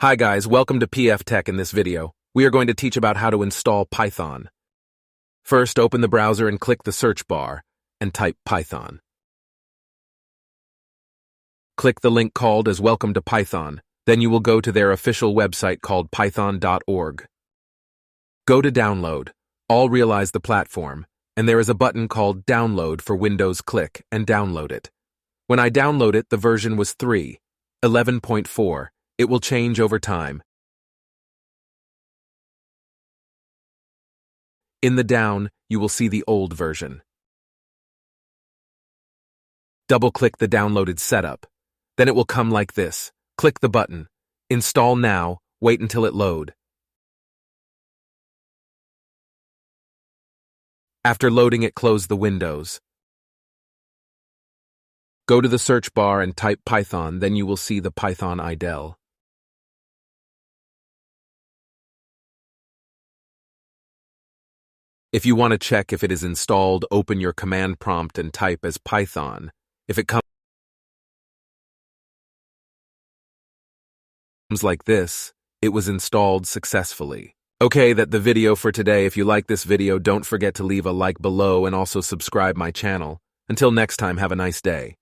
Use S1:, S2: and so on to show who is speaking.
S1: Hi guys, welcome to PF Tech. In this video, we are going to teach about how to install Python. First, open the browser and click the search bar and type Python. Click the link called as Welcome to Python, then you will go to their official website called python.org. Go to Download, all realize the platform, and there is a button called Download for Windows. Click and download it. When I download it, the version was 3.11.4. It will change over time. In the down, you will see the old version. Double-click the downloaded setup. Then it will come like this. Click the button. Install now. Wait until it load. After loading it, close the windows. Go to the search bar and type Python, then you will see the Python IDLE. If you want to check if it is installed, open your command prompt and type as Python. If it comes like this, it was installed successfully. Okay, that's the video for today. If you like this video, don't forget to leave a like below and also subscribe my channel. Until next time, have a nice day.